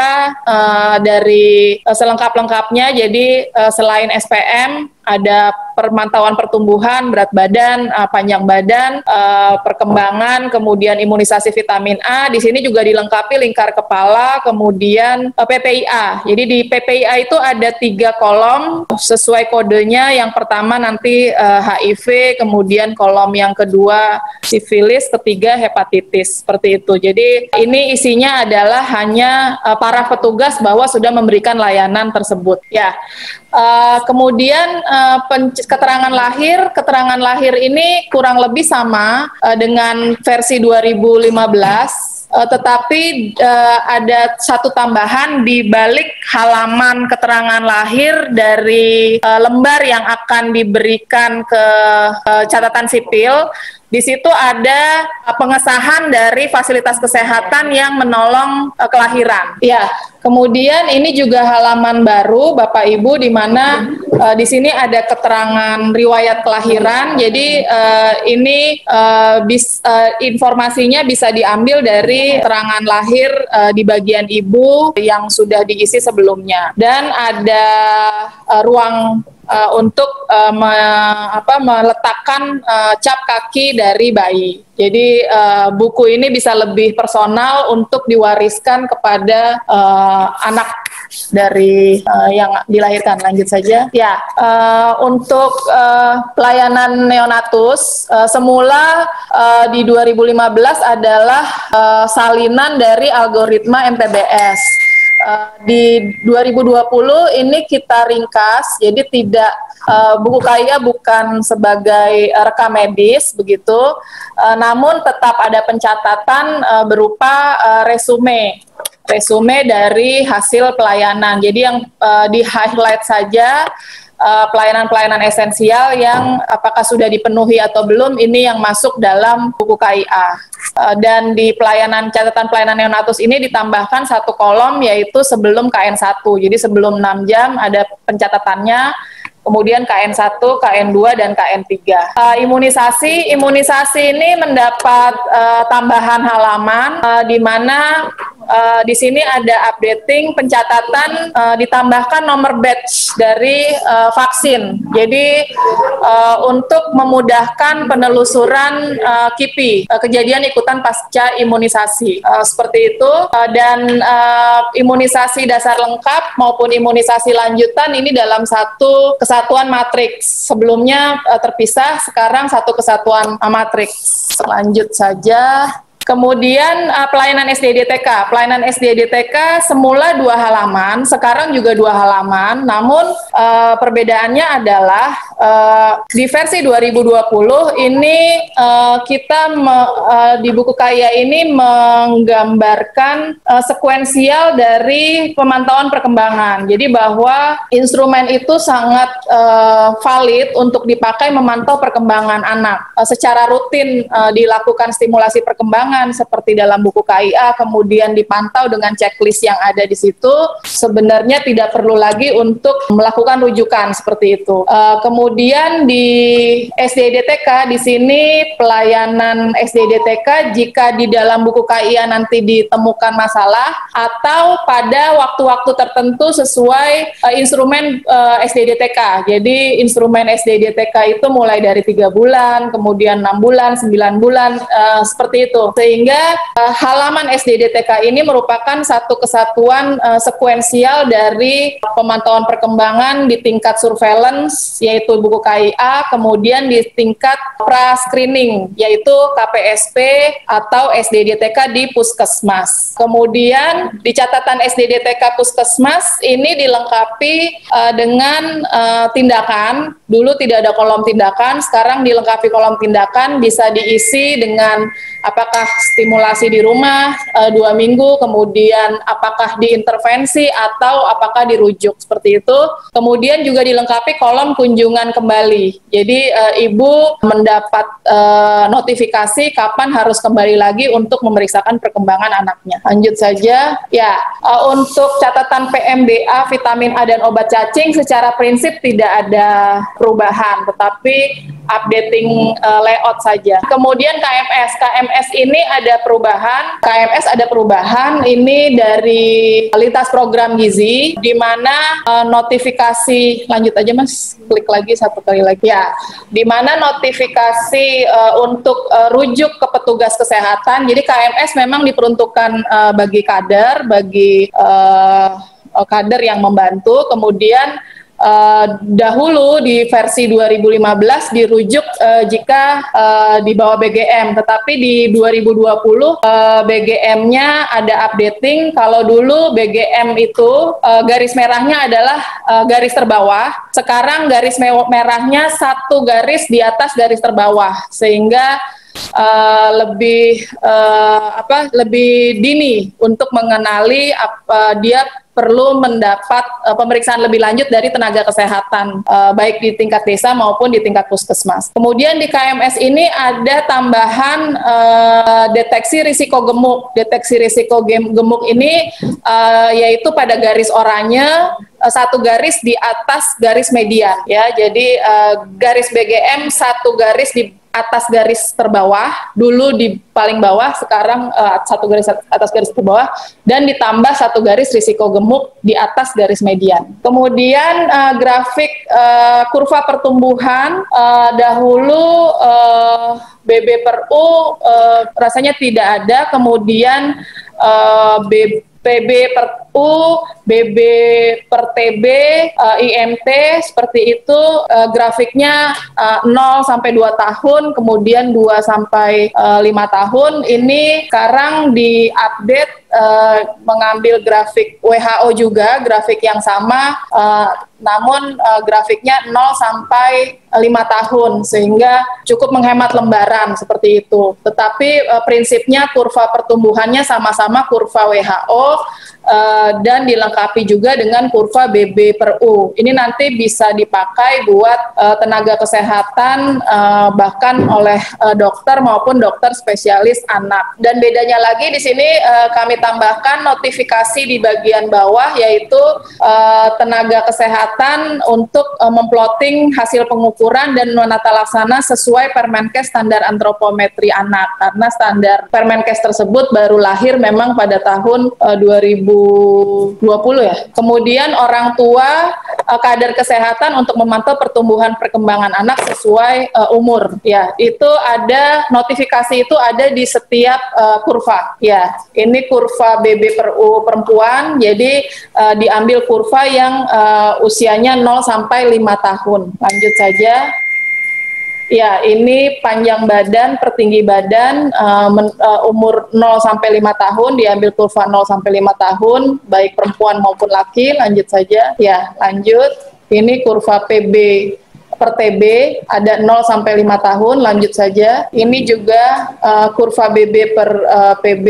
dari selengkap-lengkapnya, jadi selain SPM, ada pemantauan pertumbuhan, berat badan, panjang badan, perkembangan, kemudian imunisasi vitamin A. Di sini juga dilengkapi lingkar kepala, kemudian PPIA. Jadi di PPIA itu ada 3 kolom sesuai kodenya. Yang pertama nanti HIV, kemudian kolom yang kedua sifilis, ketiga hepatitis. Seperti itu. Jadi ini isinya adalah hanya para petugas bahwa sudah memberikan layanan tersebut. Ya. Kemudian keterangan lahir ini kurang lebih sama dengan versi 2015, tetapi ada satu tambahan di balik halaman keterangan lahir dari lembar yang akan diberikan ke catatan sipil. Di situ ada pengesahan dari fasilitas kesehatan yang menolong kelahiran. Ya, kemudian ini juga halaman baru Bapak Ibu, di mana di sini ada keterangan riwayat kelahiran. Jadi ini informasinya bisa diambil dari keterangan lahir di bagian ibu yang sudah diisi sebelumnya. Dan ada ruang untuk meletakkan cap kaki dari bayi. Jadi buku ini bisa lebih personal untuk diwariskan kepada anak dari yang dilahirkan. Lanjut saja. Ya, untuk pelayanan neonatus, semula di 2015 adalah salinan dari algoritma MTBS. Di 2020 ini kita ringkas, jadi tidak buku KIA bukan sebagai rekam medis begitu, namun tetap ada pencatatan berupa resume dari hasil pelayanan. Jadi yang di highlight saja pelayanan-pelayanan esensial yang apakah sudah dipenuhi atau belum, ini yang masuk dalam buku KIA. Dan di catatan pelayanan neonatus ini ditambahkan satu kolom, yaitu sebelum KN1. Jadi sebelum 6 jam ada pencatatannya, kemudian KN1, KN2, dan KN3. Imunisasi ini mendapat tambahan halaman, di mana di sini ada updating pencatatan, ditambahkan nomor batch dari vaksin. Jadi untuk memudahkan penelusuran KIPI, kejadian ikutan pasca imunisasi, seperti itu. Dan imunisasi dasar lengkap maupun imunisasi lanjutan ini dalam satu kesatuan matriks. Sebelumnya terpisah, sekarang satu kesatuan matriks. Lanjut saja. Kemudian pelayanan SDDTK. Pelayanan SDDTK semula 2 halaman, sekarang juga 2 halaman. Namun perbedaannya adalah di versi 2020 ini kita di buku KIA ini menggambarkan sekuensial dari pemantauan perkembangan. Jadi bahwa instrumen itu sangat valid untuk dipakai memantau perkembangan anak. Secara rutin dilakukan stimulasi perkembangan seperti dalam buku KIA, kemudian dipantau dengan checklist yang ada di situ. Sebenarnya tidak perlu lagi untuk melakukan rujukan seperti itu. Kemudian di SDDTK, di sini pelayanan SDDTK jika di dalam buku KIA nanti ditemukan masalah atau pada waktu-waktu tertentu sesuai instrumen SDDTK. Jadi instrumen SDDTK itu mulai dari 3 bulan, kemudian 6 bulan, 9 bulan, seperti itu. Sehingga halaman SDDTK ini merupakan satu kesatuan sekuensial dari pemantauan perkembangan di tingkat surveillance, yaitu buku KIA, kemudian di tingkat pra-screening, yaitu KPSP atau SDDTK di Puskesmas. Kemudian di catatan SDDTK Puskesmas ini dilengkapi dengan tindakan. Dulu tidak ada kolom tindakan, sekarang dilengkapi kolom tindakan, bisa diisi dengan apakah stimulasi di rumah 2 minggu, kemudian apakah diintervensi atau apakah dirujuk, seperti itu. Kemudian juga dilengkapi kolom kunjungan kembali. Jadi ibu mendapat notifikasi kapan harus kembali lagi untuk memeriksakan perkembangan anaknya. Lanjut saja. Ya, untuk catatan PMBA, vitamin A dan obat cacing secara prinsip tidak ada perubahan, tetapi updating layout saja. Kemudian KMS ini ada perubahan ini dari lintas program gizi, di mana notifikasi, lanjut aja Mas, klik lagi satu kali lagi ya, di mana notifikasi untuk rujuk ke petugas kesehatan. Jadi KMS memang diperuntukkan bagi kader, kader yang membantu. Kemudian dahulu di versi 2015 dirujuk jika di bawah BGM, tetapi di 2020 BGM-nya ada updating. Kalau dulu BGM itu garis merahnya adalah garis terbawah, sekarang garis merahnya satu garis di atas garis terbawah, sehingga lebih dini untuk mengenali dia perlu mendapat pemeriksaan lebih lanjut dari tenaga kesehatan, baik di tingkat desa maupun di tingkat puskesmas. Kemudian di KMS ini ada tambahan deteksi risiko gemuk. Deteksi risiko gemuk ini yaitu pada garis oranye, satu garis di atas garis median, ya. Jadi garis BGM satu garis di atas garis terbawah, dulu di paling bawah, sekarang satu garis atas garis terbawah, dan ditambah satu garis risiko gemuk di atas garis median. Kemudian grafik kurva pertumbuhan, dahulu BB per U rasanya tidak ada, kemudian PB per U, BB per TB, IMT, seperti itu. Grafiknya 0 sampai 2 tahun, kemudian 2 sampai 5 tahun. Ini sekarang diupdate mengambil grafik WHO juga, grafik yang sama, namun grafiknya 0 sampai 5 tahun, sehingga cukup menghemat lembaran seperti itu. Tetapi prinsipnya kurva pertumbuhannya sama-sama kurva WHO, dan dilengkapi juga dengan kurva BB per U. Ini nanti bisa dipakai buat tenaga kesehatan bahkan oleh dokter maupun dokter spesialis anak. Dan bedanya lagi di sini kami tambahkan notifikasi di bagian bawah, yaitu tenaga kesehatan untuk memploting hasil pengukuran dan menata laksana sesuai Permenkes standar antropometri anak, karena standar Permenkes tersebut baru lahir memang pada tahun 2020 ya. Kemudian orang tua kader kesehatan untuk memantau pertumbuhan perkembangan anak sesuai umur. Ya, itu ada notifikasi, itu ada di setiap kurva. Ya, ini kurva BB per U perempuan, jadi diambil kurva yang usianya 0 sampai 5 tahun. Lanjut saja. Ya, ini panjang badan per tinggi badan, umur 0 sampai 5 tahun, diambil kurva 0 sampai 5 tahun, baik perempuan maupun laki. Lanjut saja. Ya, lanjut. Ini kurva PB per TB, ada 0 sampai 5 tahun. Lanjut saja. Ini juga kurva BB per PB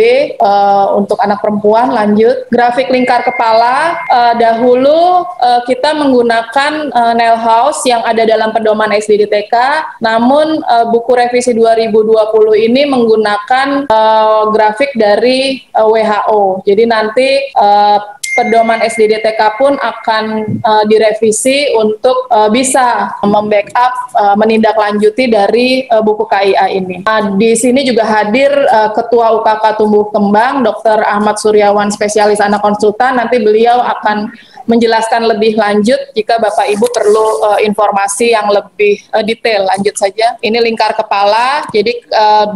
untuk anak perempuan. Lanjut. Grafik lingkar kepala, dahulu kita menggunakan nail house yang ada dalam pedoman SD di TK, namun buku revisi 2020 ini menggunakan grafik dari WHO. Jadi nanti pedoman SDDTK pun akan direvisi untuk bisa membackup, menindaklanjuti dari buku KIA ini. Di sini juga hadir Ketua UKK Tumbuh Kembang, Dr. Ahmad Suryawan, spesialis anak konsultan. Nanti beliau akan menjelaskan lebih lanjut jika Bapak Ibu perlu informasi yang lebih detail. Lanjut saja. Ini lingkar kepala, jadi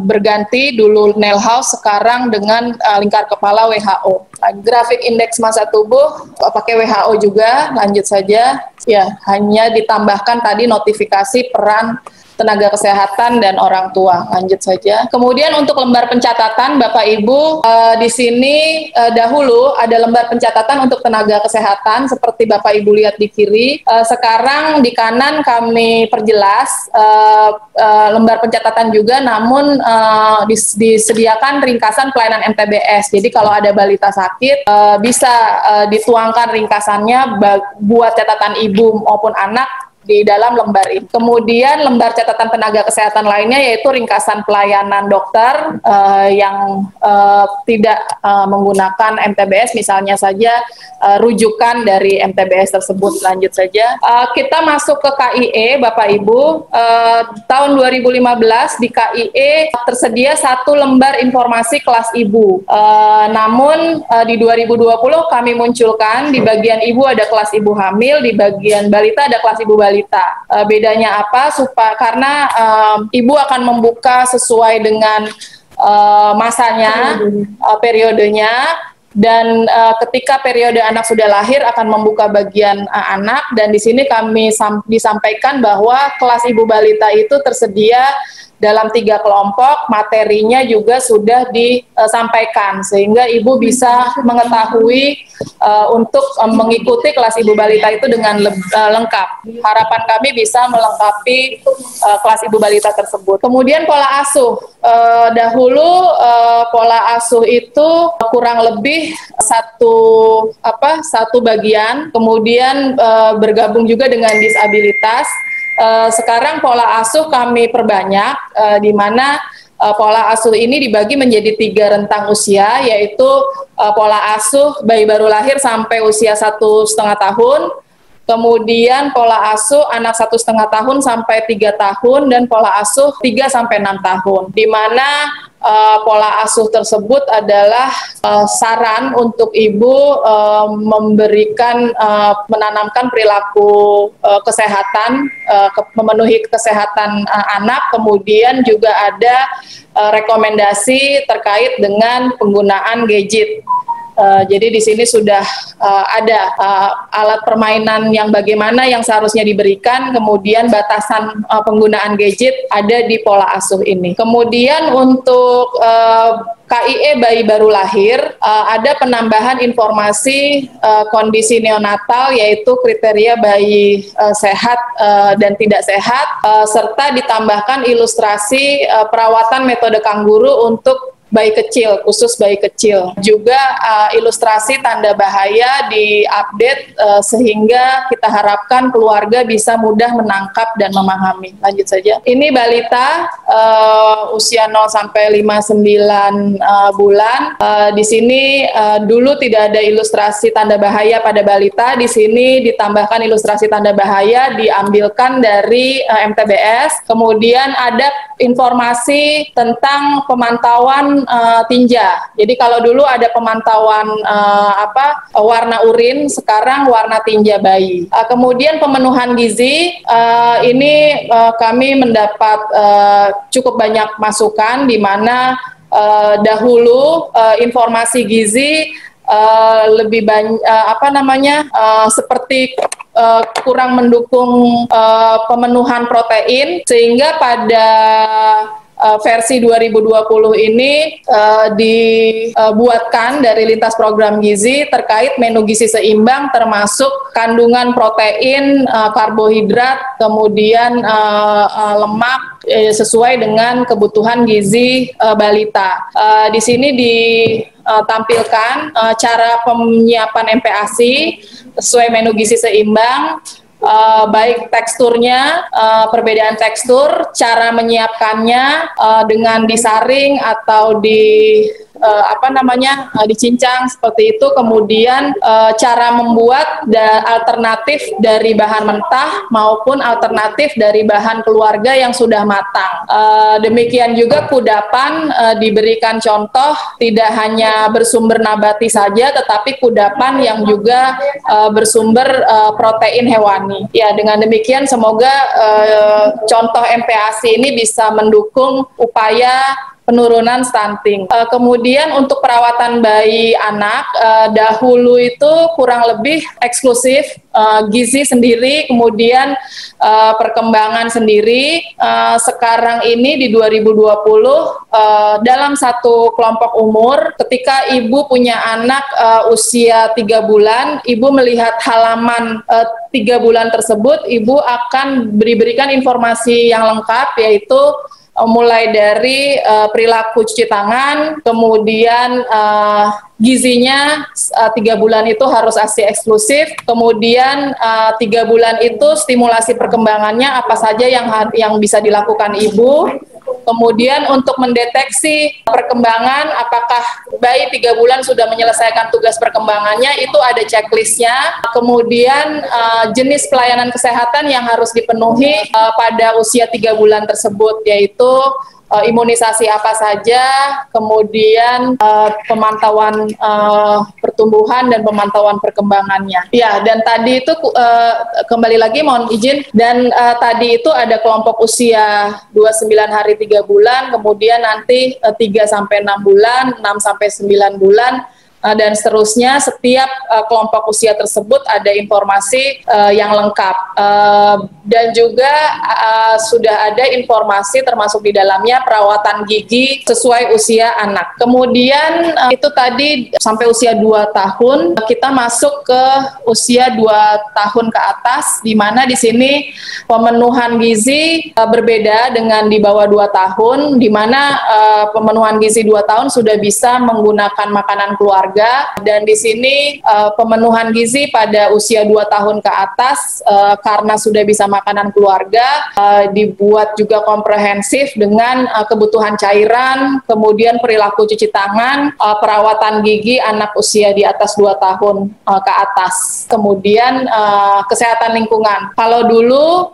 berganti dulu nail house, sekarang dengan lingkar kepala WHO. Grafik indeks massa tubuh pakai WHO juga. Lanjut saja. Ya, hanya ditambahkan tadi notifikasi peran tenaga kesehatan dan orang tua. Lanjut saja. Kemudian untuk lembar pencatatan, Bapak Ibu, di sini dahulu ada lembar pencatatan untuk tenaga kesehatan seperti Bapak Ibu lihat di kiri. Sekarang di kanan kami perjelas lembar pencatatan juga, namun disediakan ringkasan pelayanan MTBS. Jadi kalau ada balita sakit bisa dituangkan ringkasannya buat catatan ibu maupun anak di dalam lembar ini. Kemudian lembar catatan tenaga kesehatan lainnya yaitu ringkasan pelayanan dokter yang tidak menggunakan MTBS, misalnya saja rujukan dari MTBS tersebut. Lanjut saja. Kita masuk ke KIE, Bapak Ibu. Tahun 2015 di KIE tersedia 1 lembar informasi kelas ibu. Namun di 2020 kami munculkan di bagian ibu ada kelas ibu hamil, di bagian balita ada kelas ibu balita. Bedanya apa? Karena ibu akan membuka sesuai dengan masanya, periodenya, dan ketika periode anak sudah lahir akan membuka bagian anak, dan di sini kami disampaikan bahwa kelas ibu balita itu tersedia dalam 3 kelompok, materinya juga sudah disampaikan sehingga ibu bisa mengetahui untuk mengikuti kelas ibu balita itu dengan lengkap. Harapan kami bisa melengkapi kelas ibu balita tersebut. Kemudian pola asuh. Dahulu pola asuh itu kurang lebih satu bagian, kemudian bergabung juga dengan disabilitas. Sekarang pola asuh kami perbanyak, di mana pola asuh ini dibagi menjadi 3 rentang usia, yaitu pola asuh bayi baru lahir sampai usia 1,5 tahun, kemudian pola asuh anak 1,5 tahun sampai 3 tahun, dan pola asuh 3 sampai 6 tahun, di mana pola asuh tersebut adalah saran untuk ibu menanamkan perilaku kesehatan, memenuhi kesehatan anak, kemudian juga ada rekomendasi terkait dengan penggunaan gadget. Jadi di sini sudah ada alat permainan yang bagaimana yang seharusnya diberikan, kemudian batasan penggunaan gadget ada di pola asuh ini. Kemudian untuk KIE bayi baru lahir, ada penambahan informasi kondisi neonatal, yaitu kriteria bayi sehat dan tidak sehat, serta ditambahkan ilustrasi perawatan metode kangguru untuk bayi kecil, khusus bayi kecil. Juga ilustrasi tanda bahaya diupdate sehingga kita harapkan keluarga bisa mudah menangkap dan memahami. Lanjut saja. Ini balita usia 0 sampai 59 bulan. Di sini dulu tidak ada ilustrasi tanda bahaya pada balita. Di sini ditambahkan ilustrasi tanda bahaya diambilkan dari MTBS. Kemudian ada informasi tentang pemantauan tinja. Jadi kalau dulu ada pemantauan warna urin, sekarang warna tinja bayi. Kemudian pemenuhan gizi, ini kami mendapat cukup banyak masukan di mana dahulu informasi gizi lebih banyak seperti kurang mendukung pemenuhan protein, sehingga pada versi 2020 ini dibuatkan dari lintas program gizi terkait menu gizi seimbang, termasuk kandungan protein, karbohidrat, kemudian lemak sesuai dengan kebutuhan gizi balita. Di sini ditampilkan cara penyiapan MPASI sesuai menu gizi seimbang, baik teksturnya, perbedaan tekstur, cara menyiapkannya dengan disaring atau dicincang seperti itu, kemudian cara membuat alternatif dari bahan mentah maupun alternatif dari bahan keluarga yang sudah matang. Demikian juga kudapan diberikan contoh tidak hanya bersumber nabati saja, tetapi kudapan yang juga bersumber protein hewani. Ya, dengan demikian semoga contoh MPASI ini bisa mendukung upaya penurunan stunting. Kemudian untuk perawatan bayi anak, dahulu itu kurang lebih eksklusif, gizi sendiri, kemudian perkembangan sendiri. Sekarang ini di 2020, dalam satu kelompok umur, ketika ibu punya anak usia 3 bulan, ibu melihat halaman 3 bulan tersebut, ibu akan diberikan informasi yang lengkap, yaitu mulai dari perilaku cuci tangan, kemudian gizinya 3 bulan itu harus ASI eksklusif, kemudian 3 bulan itu stimulasi perkembangannya apa saja yang bisa dilakukan ibu. Kemudian untuk mendeteksi perkembangan, apakah bayi 3 bulan sudah menyelesaikan tugas perkembangannya, itu ada checklistnya. Kemudian jenis pelayanan kesehatan yang harus dipenuhi pada usia 3 bulan tersebut, yaitu imunisasi apa saja, kemudian pemantauan pertumbuhan dan pemantauan perkembangannya. Ya, dan tadi itu kembali lagi mohon izin, dan tadi itu ada kelompok usia 29 hari 3 bulan, kemudian nanti 3 sampai 6 bulan, 6 sampai 9 bulan, dan seterusnya. Setiap kelompok usia tersebut ada informasi yang lengkap, dan juga sudah ada informasi termasuk di dalamnya perawatan gigi sesuai usia anak. Kemudian itu tadi sampai usia 2 tahun, kita masuk ke usia 2 tahun ke atas, di mana di sini pemenuhan gizi berbeda dengan di bawah 2 tahun, di mana pemenuhan gizi 2 tahun sudah bisa menggunakan makanan keluarga. Dan di sini pemenuhan gizi pada usia 2 tahun ke atas, karena sudah bisa makanan keluarga, dibuat juga komprehensif dengan kebutuhan cairan, kemudian perilaku cuci tangan, perawatan gigi anak usia di atas 2 tahun ke atas, kemudian kesehatan lingkungan. Kalau dulu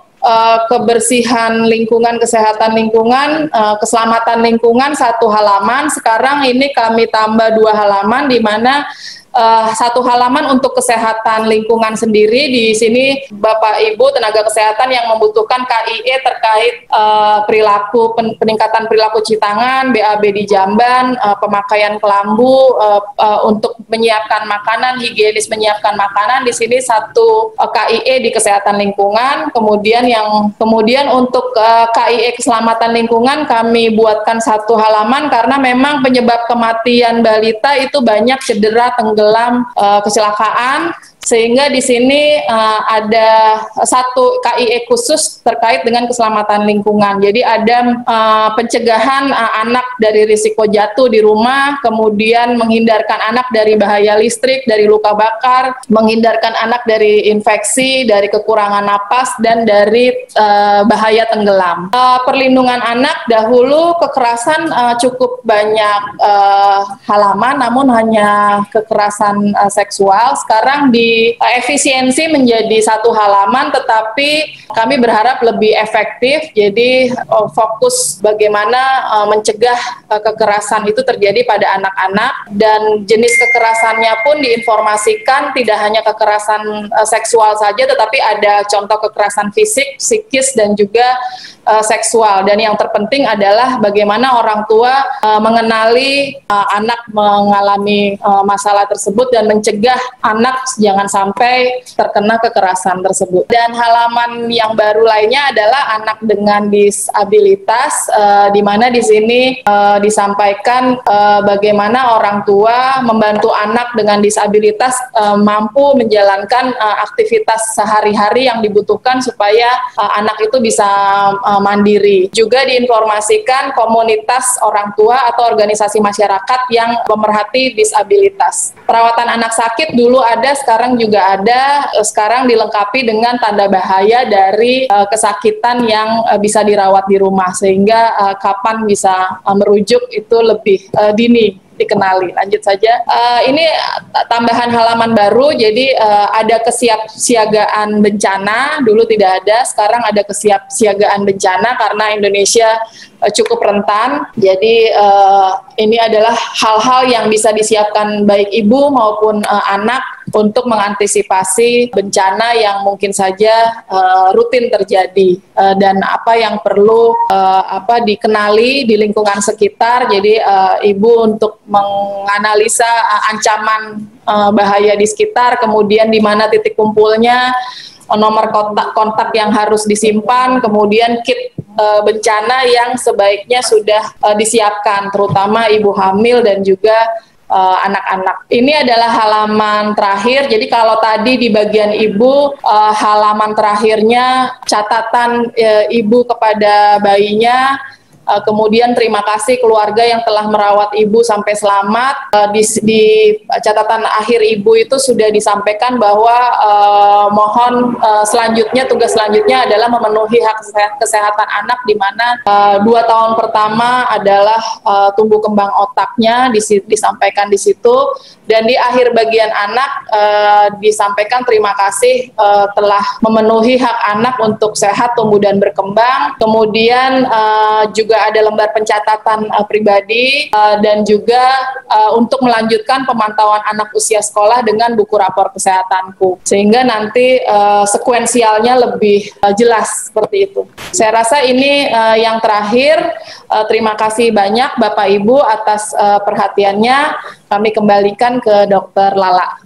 kebersihan lingkungan, kesehatan lingkungan, keselamatan lingkungan 1 halaman, sekarang ini kami tambah 2 halaman, di mana 1 halaman untuk kesehatan lingkungan sendiri. Di sini Bapak Ibu tenaga kesehatan yang membutuhkan KIE terkait perilaku, peningkatan perilaku cuci tangan, BAB di jamban, pemakaian kelambu, untuk menyiapkan makanan, higienis menyiapkan makanan. Di sini 1 KIE di kesehatan lingkungan. Kemudian untuk KIE keselamatan lingkungan kami buatkan 1 halaman, karena memang penyebab kematian balita itu banyak cedera, tenggelam, kecelakaan, Sehingga di sini ada satu KIE khusus terkait dengan keselamatan lingkungan. Jadi ada pencegahan anak dari risiko jatuh di rumah, kemudian menghindarkan anak dari bahaya listrik, dari luka bakar, menghindarkan anak dari infeksi, dari kekurangan napas, dan dari bahaya tenggelam. Perlindungan anak dahulu kekerasan cukup banyak halaman, namun hanya kekerasan seksual. Sekarang efisiensi menjadi satu halaman, tetapi kami berharap lebih efektif. Jadi fokus bagaimana mencegah kekerasan itu terjadi pada anak-anak, dan jenis kekerasannya pun diinformasikan tidak hanya kekerasan seksual saja, tetapi ada contoh kekerasan fisik, psikis, dan juga seksual. Dan yang terpenting adalah bagaimana orang tua mengenali anak mengalami masalah tersebut dan mencegah anak jangan sampai terkena kekerasan tersebut. Dan halaman yang baru lainnya adalah anak dengan disabilitas, di mana di sini disampaikan bagaimana orang tua membantu anak dengan disabilitas mampu menjalankan aktivitas sehari-hari yang dibutuhkan supaya anak itu bisa mandiri. Juga diinformasikan komunitas orang tua atau organisasi masyarakat yang pemerhati disabilitas. Perawatan anak sakit dulu ada, sekarang juga ada. Sekarang dilengkapi dengan tanda bahaya dari kesakitan yang bisa dirawat di rumah, sehingga kapan bisa merujuk itu lebih dini dikenali. Lanjut saja. Ini tambahan halaman baru, jadi ada kesiapsiagaan bencana, dulu tidak ada, sekarang ada kesiapsiagaan bencana karena Indonesia cukup rentan. Jadi ini adalah hal-hal yang bisa disiapkan baik ibu maupun anak untuk mengantisipasi bencana yang mungkin saja rutin terjadi, dan apa yang perlu dikenali di lingkungan sekitar. Jadi ibu untuk menganalisa ancaman bahaya di sekitar, kemudian di mana titik kumpulnya, nomor kontak yang harus disimpan, kemudian kit bencana yang sebaiknya sudah disiapkan, terutama ibu hamil dan juga anak-anak. Ini adalah halaman terakhir. Jadi kalau tadi di bagian ibu, halaman terakhirnya catatan ibu kepada bayinya. Kemudian terima kasih keluarga yang telah merawat ibu sampai selamat. Di catatan akhir ibu itu sudah disampaikan bahwa selanjutnya, tugas selanjutnya adalah memenuhi hak kesehatan anak, di mana 2 tahun pertama adalah tumbuh kembang otaknya disampaikan di situ, dan di akhir bagian anak disampaikan terima kasih telah memenuhi hak anak untuk sehat, tumbuh, dan berkembang. Kemudian juga ada lembar pencatatan pribadi, dan juga untuk melanjutkan pemantauan anak usia sekolah dengan buku rapor kesehatanku, sehingga nanti sekuensialnya lebih jelas seperti itu. Saya rasa ini yang terakhir. Terima kasih banyak Bapak Ibu atas perhatiannya. Kami kembalikan ke Dr. Lala.